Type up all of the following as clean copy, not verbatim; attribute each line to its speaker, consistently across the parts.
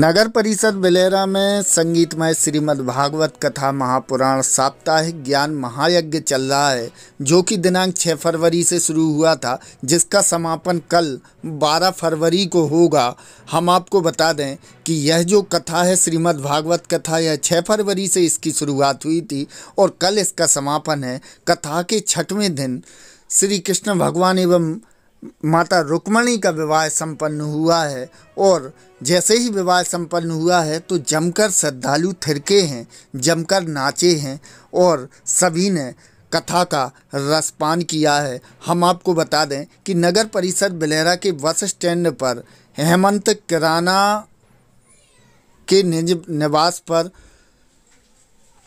Speaker 1: नगर परिषद बिलेरा में संगीतमय श्रीमद् भागवत कथा महापुराण साप्ताहिक ज्ञान महायज्ञ चल रहा है, जो कि दिनांक 6 फरवरी से शुरू हुआ था, जिसका समापन कल 12 फरवरी को होगा। हम आपको बता दें कि यह जो कथा है श्रीमद् भागवत कथा, यह 6 फरवरी से इसकी शुरुआत हुई थी और कल इसका समापन है। कथा के 6वें दिन श्री कृष्ण भगवान एवं माता रुक्मणी का विवाह संपन्न हुआ है और जैसे ही विवाह संपन्न हुआ है तो जमकर श्रद्धालु थिरके हैं, जमकर नाचे हैं और सभी ने कथा का रसपान किया है। हम आपको बता दें कि नगर परिषद बिलेरा के बस स्टैंड पर हेमंत किराना के निज निवास पर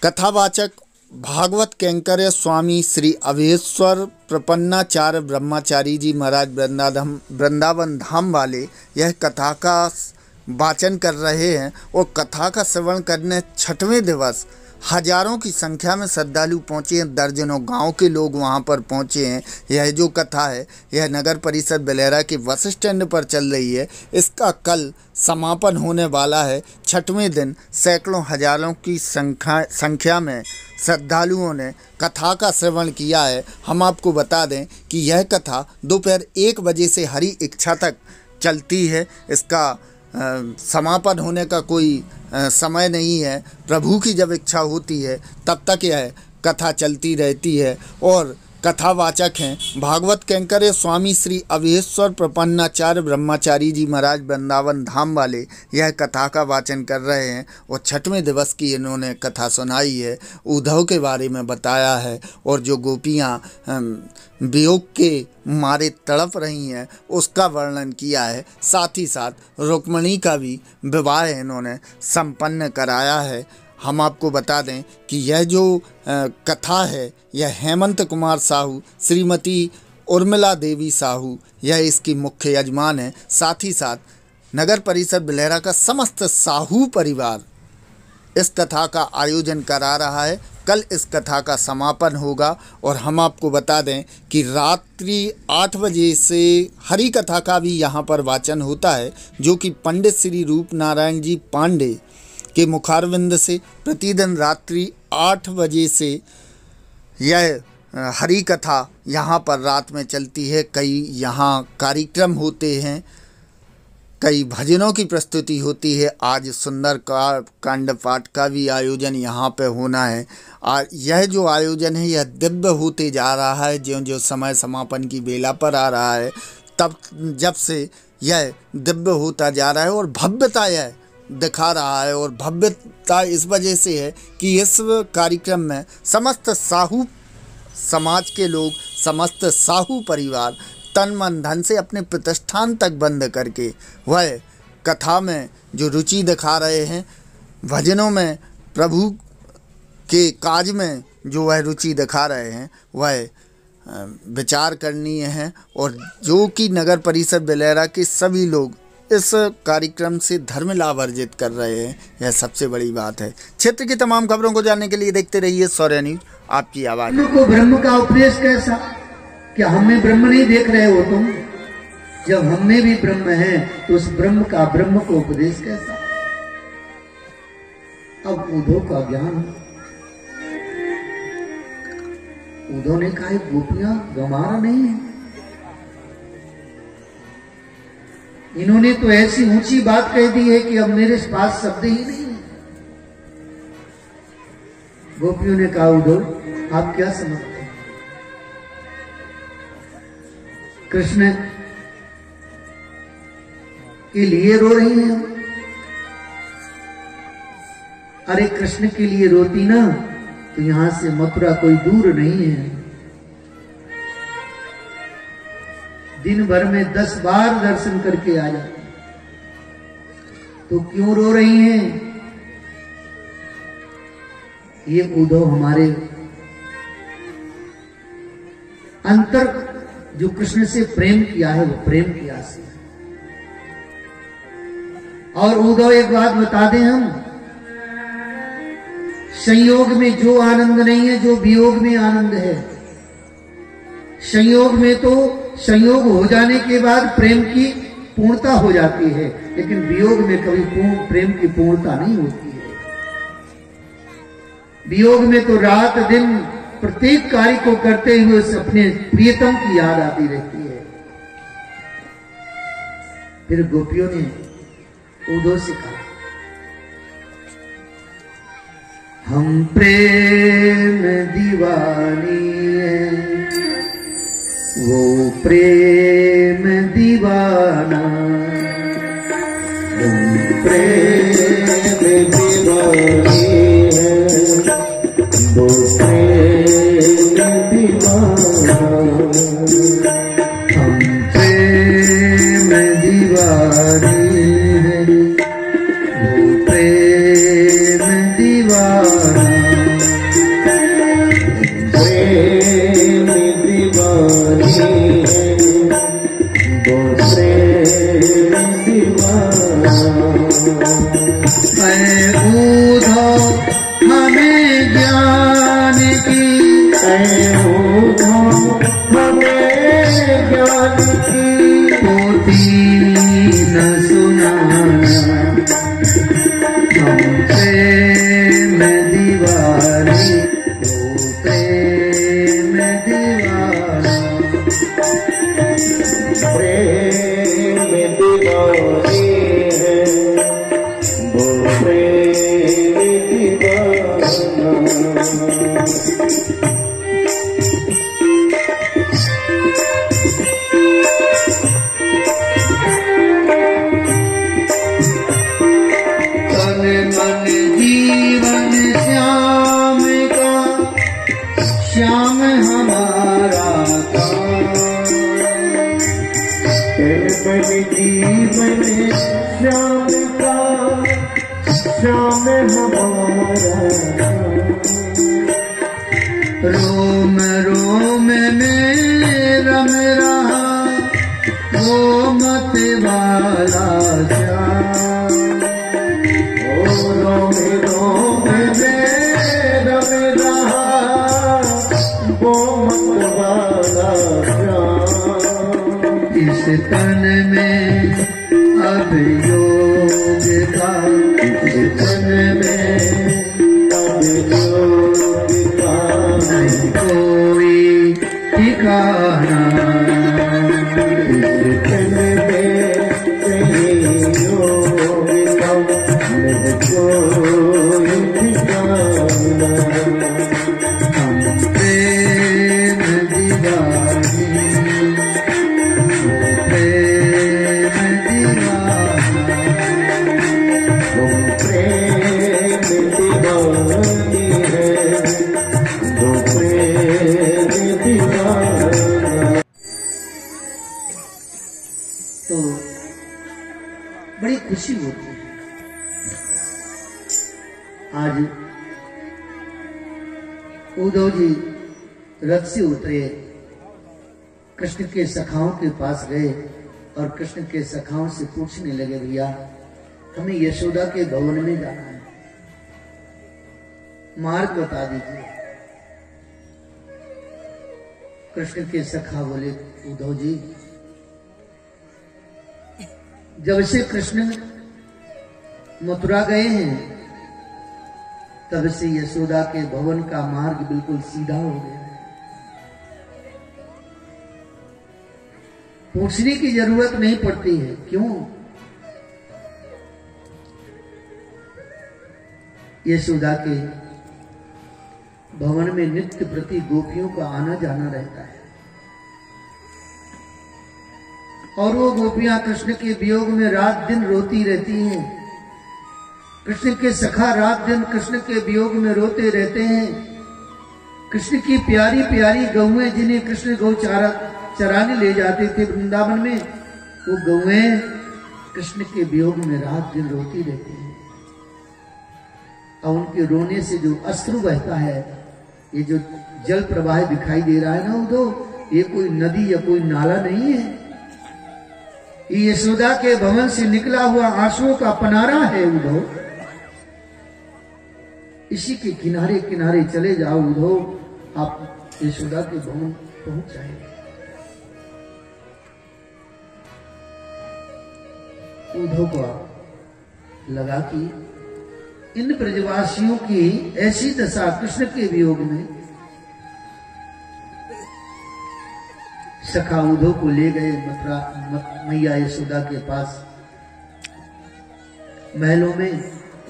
Speaker 1: कथावाचक भागवत कैंकर्य स्वामी श्री अभेश्वर प्रपन्नाचार्य ब्रह्मचारी जी महाराज वृंदावन धाम वाले यह कथा का वाचन कर रहे हैं और कथा का श्रवण करने 6वें दिवस हजारों की संख्या में श्रद्धालु पहुँचे हैं। दर्जनों गांव के लोग वहां पर पहुंचे हैं। यह जो कथा है यह नगर परिषद बिलेरा के बस स्टैंड पर चल रही है। इसका कल समापन होने वाला है। 6वें दिन सैकड़ों हजारों की संख्या में श्रद्धालुओं ने कथा का श्रवण किया है। हम आपको बता दें कि यह कथा दोपहर 1 बजे से हरि इच्छा तक चलती है। इसका समापन होने का कोई समय नहीं है। प्रभु की जब इच्छा होती है तब तक यह कथा चलती रहती है। और कथावाचक हैं भागवत कैंकर्य स्वामी श्री अभेश्वर प्रपन्नाचार्य ब्रह्मचारी जी महाराज वृंदावन धाम वाले यह कथा का वाचन कर रहे हैं और 6वें दिवस की इन्होंने कथा सुनाई है। उद्धव के बारे में बताया है और जो गोपियाँ वियोग के मारे तड़प रही हैं उसका वर्णन किया है। साथ ही साथ रुक्मणी का भी विवाह इन्होंने संपन्न कराया है। हम आपको बता दें कि यह जो कथा है यह हेमंत कुमार साहू, श्रीमती उर्मिला देवी साहू यह इसकी मुख्य यजमान है। साथ ही साथ नगर परिषद बिलेरा का समस्त साहू परिवार इस कथा का आयोजन करा रहा है। कल इस कथा का समापन होगा और हम आपको बता दें कि रात्रि 8 बजे से हरि कथा का भी यहाँ पर वाचन होता है, जो कि पंडित श्री रूप नारायण जी पांडे के मुखारविंद से प्रतिदिन रात्रि 8 बजे से यह हरि कथा यहाँ पर रात में चलती है। कई यहाँ कार्यक्रम होते हैं, कई भजनों की प्रस्तुति होती है। आज सुंदर कांड पाठ का भी आयोजन यहाँ पे होना है। यह जो आयोजन है यह दिव्य होते जा रहा है। ज्यों ज्यों समय समापन की बेला पर आ रहा है तब जब से यह दिव्य होता जा रहा है और भव्यता यह दिखा रहा है। और भव्यता इस वजह से है कि इस कार्यक्रम में समस्त साहू समाज के लोग, समस्त साहू परिवार तन मन धन से अपने प्रतिष्ठान तक बंद करके वह कथा में जो रुचि दिखा रहे हैं, भजनों में, प्रभु के काज में जो वह रुचि दिखा रहे हैं, वह विचार करनीय है। और जो कि नगर परिषद बिलेरा के सभी लोग इस कार्यक्रम से धर्म लाभ अर्जित कर रहे हैं, यह सबसे बड़ी बात है। क्षेत्र की तमाम खबरों को जानने के लिए देखते रहिए शौर्य न्यूज, आपकी आवाज।
Speaker 2: को ब्रह्म का उपदेश कैसा? क्या हम में ब्रह्म नहीं देख रहे हो तुम? जब हम में भी ब्रह्म है तो उस ब्रह्म को उपदेश कैसा? अब उद्धव का ज्ञान, उद्धव ने कहा गोपियां गंवारा नहीं है। इन्होंने तो ऐसी ऊंची बात कह दी है कि अब मेरे पास शब्द ही नहीं है। गोपियों ने कहा उद्धव आप क्या समझते हैं? कृष्ण के लिए रो रही हैं। अरे कृष्ण के लिए रोती ना तो यहां से मथुरा कोई दूर नहीं है। दिन भर में 10 बार दर्शन करके आ जाते, तो क्यों रो रही हैं? ये उद्धव हमारे अंतर जो कृष्ण से प्रेम किया है वो प्रेम की आस है। और उद्धव एक बात बता दें, हम संयोग में जो आनंद नहीं है, जो वियोग में आनंद है। संयोग में तो संयोग हो जाने के बाद प्रेम की पूर्णता हो जाती है, लेकिन वियोग में कभी प्रेम की पूर्णता नहीं होती है। वियोग में तो रात दिन प्रत्येक कार्य को करते हुए अपने प्रियतम की याद आती रहती है। फिर गोपियों ने उद्धव से कहा, हम प्रेम दीवानी है, वो प्रेम दीवाना। हम प्रेम दीवानी है, वो प्रेम दीवाना। हम प्रेम दीवानी है, वो प्रेम दीवाना। प्रेम दीवानी है, वो प्रेम दीवाना। ऐ उद्धव हमें ज्ञान की, ऐ उद्धव हमें ज्ञान की पोथी न सुनाना। हम प्रेम दीवानी, वो प्रेम दीवाना। प्रेम दीवानी है, वो प्रेम दीवाना। तन मन जीवन श्याम का, श्याम हमारा का। तन मन जीवन श्याम का, श्याम हमारा का। रोम रोम में रम रहा वो मत वाला श्याम। रोम रोम में रम रहा वो मत वाला श्याम। इस तन में अब योग का, इस तन में अब योग का नहीं कोई ठिकाना। इस तन में कहीं योग का नहीं कोई ठिकाना। हम प्रेम दीवानी, वो प्रेम दीवाना। हम प्रेम दीवानी है, वो प्रेम दीवाना। तो बड़ी खुशी होती है। आज उद्धव जी रथ से उतरे, कृष्ण के सखाओं के पास गए और कृष्ण के सखाओं से पूछने लगे, भैया हमें यशोदा के भवन में जाना है, मार्ग बता दीजिए। कृष्ण के सखा बोले, उद्धव जी जब से कृष्ण मथुरा गए हैं तब से यशोदा के भवन का मार्ग बिल्कुल सीधा हो गया है। पूछने की जरूरत नहीं पड़ती है। क्यों? यशोदा के भवन में नित्य प्रति गोपियों का आना जाना रहता है और वो गोपियां कृष्ण के वियोग में रात दिन रोती रहती हैं। कृष्ण के सखा रात दिन कृष्ण के वियोग में रोते रहते हैं। कृष्ण की प्यारी प्यारी गौएं जिन्हें कृष्ण गौचारा चराने ले जाते थे वृंदावन में, वो गौएं कृष्ण के वियोग में रात दिन रोती रहती हैं और उनके रोने से जो अश्रु बहता है, ये जो जल प्रवाह दिखाई दे रहा है ना उद्धव, ये कोई नदी या कोई नाला नहीं है, ये यशोदा के भवन से निकला हुआ आंसुओं का पनारा है उद्धव। इसी के किनारे किनारे चले जाओ उद्धव, आप यशोदा के भवन पहुंच जाएंगे। उद्धव को लगा कि इन ब्रजवासियों की ऐसी दशा कृष्ण के वियोग में, सखा उद्धव को ले गए मथुरा मैया यशोदा के पास महलों में।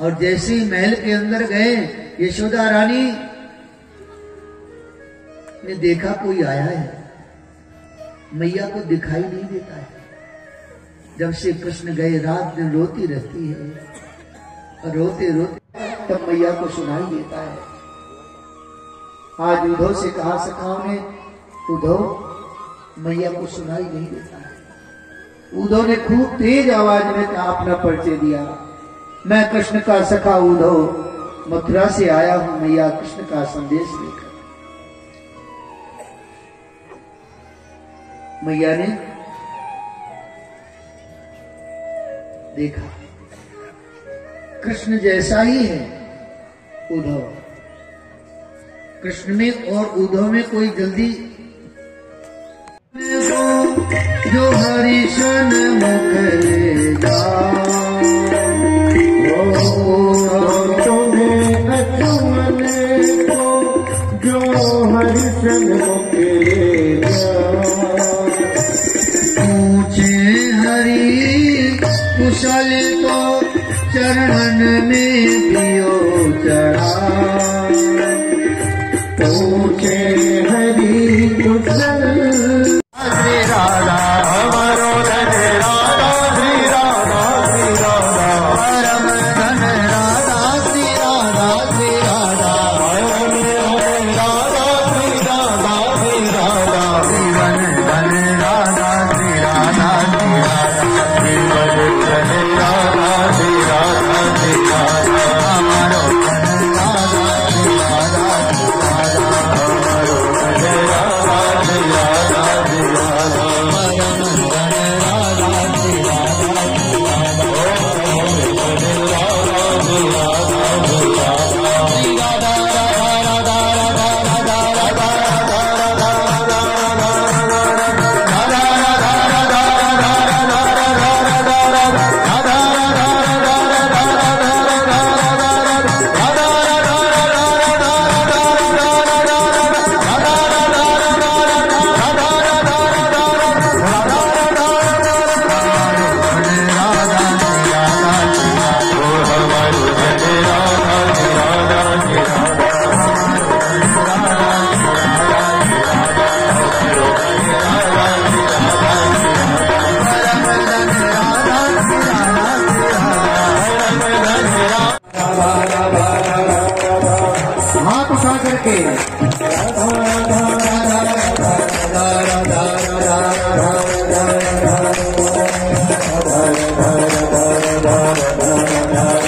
Speaker 2: और जैसे ही महल के अंदर गए, यशोदा रानी ने देखा कोई आया है, मैया को दिखाई नहीं देता है। जब से कृष्ण गए रात दिन रोती रहती है, और रोते रोते तब मैया को सुनाई देता है। आज उद्धव से कहा सखाओं ने, उद्धव मैया को सुनाई नहीं देता है। उद्धव ने खूब तेज आवाज में कहा, अपना परिचय दिया, मैं कृष्ण का सखा उद्धव मथुरा से आया हूं मैया कृष्ण का संदेश लेकर। मैया ने देखा कृष्ण जैसा ही है उद्धव, कृष्ण में और उद्धव में कोई जल्दी, जो हरिशन मुख ले तुम्हें अचुमन को, जो हरिशन मुख ले पूछे हरि कुशल तो चरणन में दियो चढ़ा। पूछे हरि कुशल श्री राधा हमारो धन राधा, श्री राधा श्री राधा परम धन राधा, श्री राधा श्री राधा परम धन राधा, श्री राधा श्री राधा जीवन धन राधा, श्री राधा श्री राधा जीवन धन राधा, श्री राधा श्री राधा हमारो धन राधा, श्री राधा श्री राधा हमारो धन राधा, श्री राधा श्री राधा हाथ उठा करके राधा राधा राधा राधा राधा राधा राधा राधा राधा राधा राधा राधा राधा